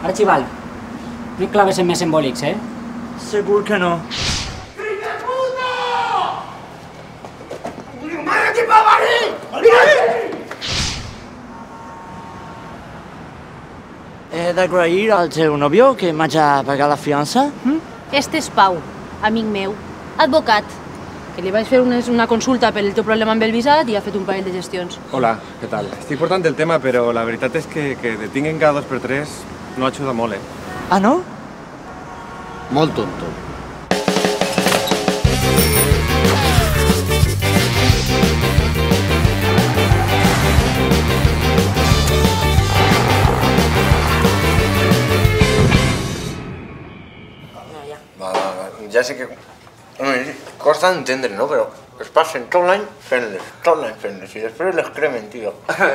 Archibald, no hi claves en més embòlics, eh? Segur que no. ¡Fill de puta! ¡Mare que va venir! He d'agrair al teu nòvio que m'hagi pagat la fiança? Este és Pau, amic meu, advocat, que li vaig fer una consulta pel teu problema amb el visat i ha fet un parell de gestions. Hola, ¿qué tal? Estic portant el tema, però la veritat és que detinguen cada 2 per 3 no ajuda molt, eh? Ah, no? Molt tonto. Ja sé que costa d'entendre, no? Però es passen tot l'any fent-les, i després les cremen, tio.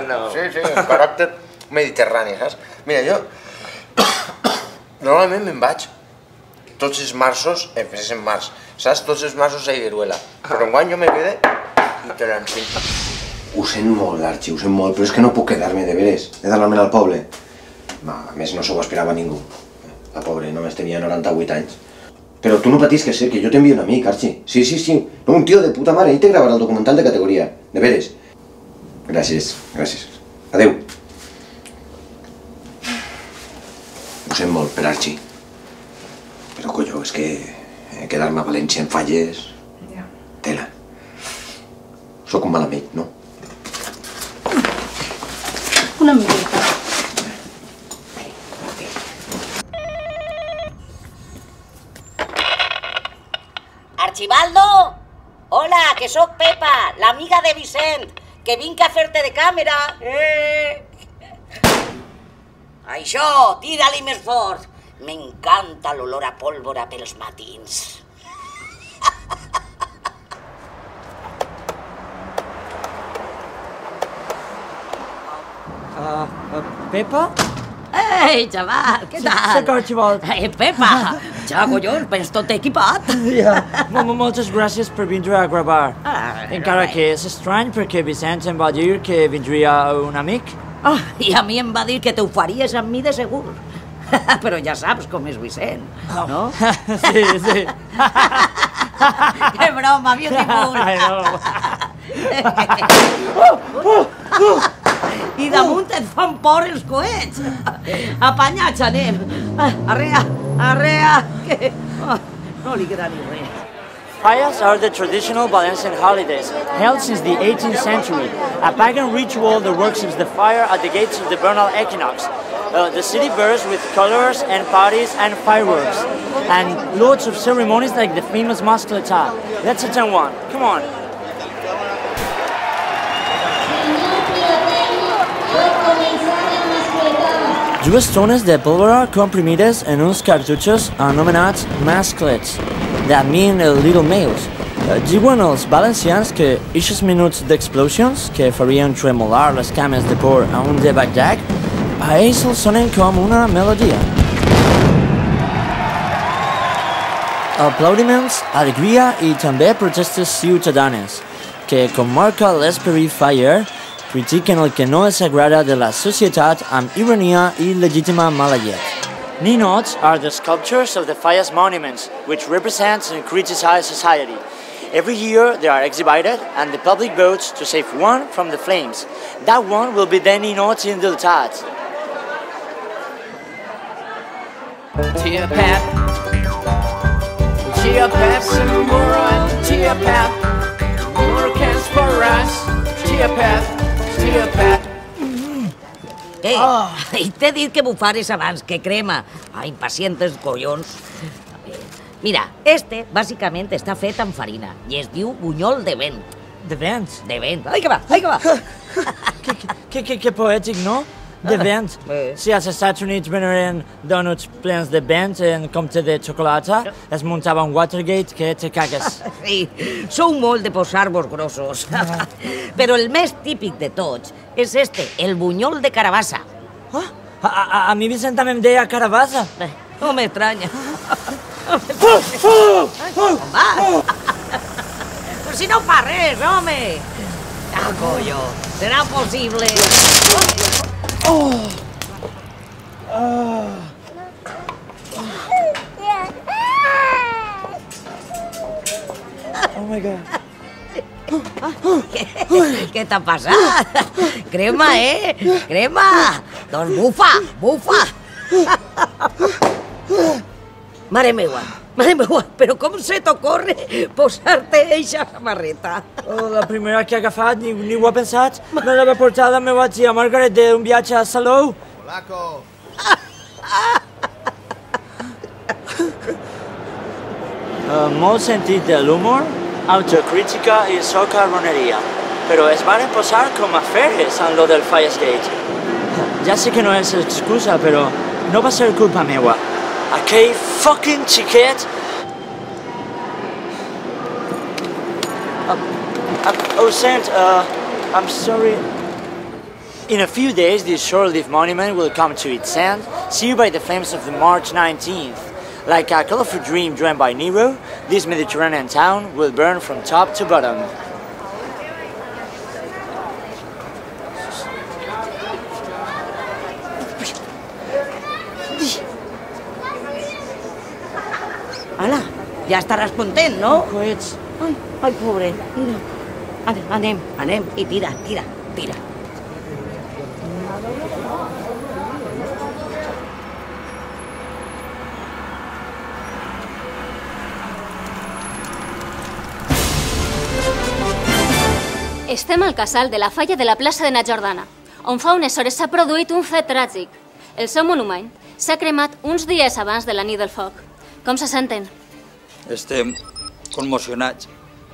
No. Sí, el caràcter mediterrani, saps? Mira, jo normalment me'n vaig tots els marços, en març, saps? Tots els marços a Higueruela. Però enguany jo me quede i te l'encinc. Ho sent molt, Arxi, ho sent molt, però és que no puc quedar-me, de veres. He d'anar-me'n al poble. A més, no s'ho esperava ningú. La pobra només tenia 98 anys. Però tu no patisques, que jo t'envio un amic, Arxi. Sí. No, un tio de puta mare, ell te gravarà el documental de categoria. De veres. Gràcies. Adeu. Ho sent molt per Arxi. Però, colló, és que quedar-me a València en falles... Tela. Sóc un mal amic, no? Una miqueta. Archibaldo! Hola, que sóc Pepa, l'amiga de Vicent, que vinc a fer-te de càmera. Això, tira-li més fort. M'encanta l'olor a pólvora pels matins. Pepa? Ei, xaval, què tal? Soc Archibald. Pepa! Ja, collons, vens tot equipat. Moltes gràcies per vindre a gravar. Encara que és estrany perquè Vicent em va dir que vindria un amic. I a mi em va dir que t'ho faries amb mi de segur. Però ja saps com és Vicent, no? Sí. Que broma, beautiful. I damunt et fan por els coets. Apanyats anem. Arrea, que no li queda ni res. Fallas are the traditional Valencian holidays, held since the 18th century, a pagan ritual that worships the fire at the gates of the vernal equinox. The city bursts with colors and parties and fireworks, and loads of ceremonies like the famous Mascleta. Let's attend one. Come on. Dues tones de pólvora comprimides en uns cartutxos anomenats masclets, that mean little males. Diuen els valencians que eixos minuts d'explosions que farien tremolar les cames de por a un de Bagdad, a ells els sonen com una melodia. Aplaudiments, alegria i també protestes ciutadanes, que, com marca l'Esperit Fire, critiquen el que no els agrada de la societat amb ironia i legítima mala llet. Ninots are the sculptures of the Fallas monuments, which represent and criticize society. Every year they are exhibited and the public votes to save one from the flames. That one will be then Ninots in the Tat. Tia Pep, Samura, Tia Pep, Murkens for us, Tia Pep. I t'he dit que bufares abans, que crema. Impacientes collons. Mira, bàsicament està fet amb farina i es diu bunyol de vent. De vent? De vent. Ai, que va! Que poètic, no? De vent. Si als Estats Units veneren donuts plens de vent en compte de xocolata, es muntava un Watergate que te cagues. Sí, sou molt de posar-vos grossos. Però el més típic de tots és el bunyol de carabassa. A mi Vicent també em deia carabassa. No m'estranya. Però si no fa res, home! Ah, collo, serà possible. Oh my God. Què t'ha passat? Crema, Crema! Doncs bufa! Mare meua, però com se t'ocorre posar-te eixa samarreta? Oh, la primera que he agafat, ni ho he pensat. Me l'havia portat la meva tia Margaret d'un viatge a Salou. Polaco! Molt sentit de l'humor, autocrítica i socarroneria. Però es van posar com a ferres en lo del Firesgate. Ja sé que no és excusa, però no va ser culpa meua. Aquell fucking xiquet... Oh, Sant, I'm sorry. In a few days, this short-lived monument will come to its end, sealed by the flames of the March 19th. Like a colorful dream dreamt by Nero, this Mediterranean town will burn from top to bottom. Ala, ja estaràs content, no? Coets. Ai, pobre, mira. Anem, i tira. Estem al casal de la falla de la plaça de Na Jordana, on fa unes hores s'ha produït un fet tràgic. El seu monument s'ha cremat uns dies abans de la nit del foc. Com se senten? Estem conmocionats.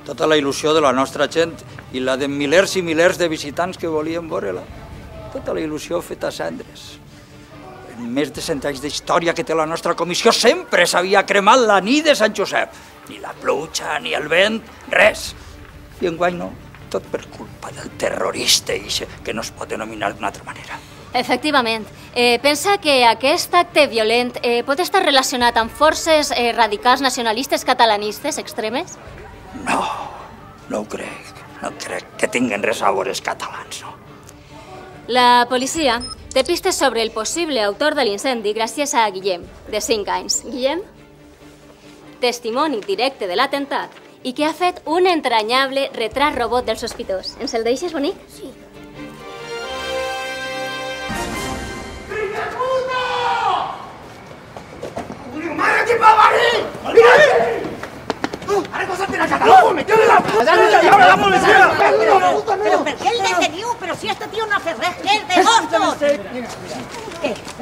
Tota la il·lusió de la nostra gent i la de milers i milers de visitants que volien veure-la. Tota la il·lusió feta a cendres. En més de 100 anys d'història que té la nostra comissió sempre s'havia cremat la nit de Sant Josep. Ni la pluja, ni el vent, res. I enguany no, tot per culpa del terrorista que no es pot denominar d'una altra manera. Efectivament. Pensa que aquest acte violent pot estar relacionat amb forces radicals nacionalistes catalanistes extremes? No ho crec. No crec que tinguen res a veure els catalans, no. La policia té pistes sobre el possible autor de l'incendi gràcies a Guillem, de 5 anys. Guillem? Testimoni directe de l'atemptat i que ha fet un entranyable retrat robot del sospitós. Ens el deixes, bonic? Sí. ¡Madre que va a venir! ¡Mira! ¡Ara cosas de la Cataluña! ¡Me quedo en la... ¡Ahora la policía! Però per què el deteniu? Però si este tio no ha fet res, que és de gostos!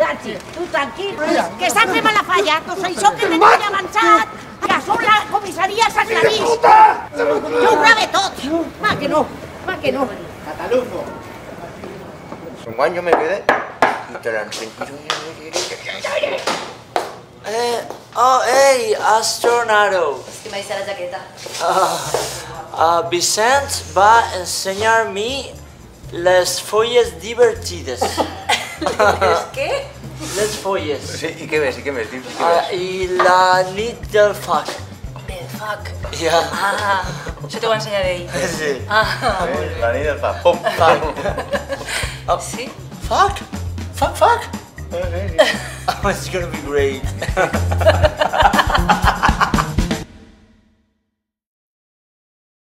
Archi, tu tranquil, que s'ha cremat la falla, doncs això que tenim avançat, que som la comissaria s'aclarís. Jo ho grave tot. Va que no. Catalufo. Un guany jo me quedé i te l'ensenyo. Hey, has tornado. És que m'ha deixat la jaqueta. Vicent va ensenyar-me les fulles divertides. Les què? Les fulles. Sí, i què més? I la nit del foc. Del foc? Ja. Això t'ho va ensenyar ell. Sí. Molt bé. La nit del foc. Pum. Sí? Fuck? Fuck? Oh, it's gonna be great.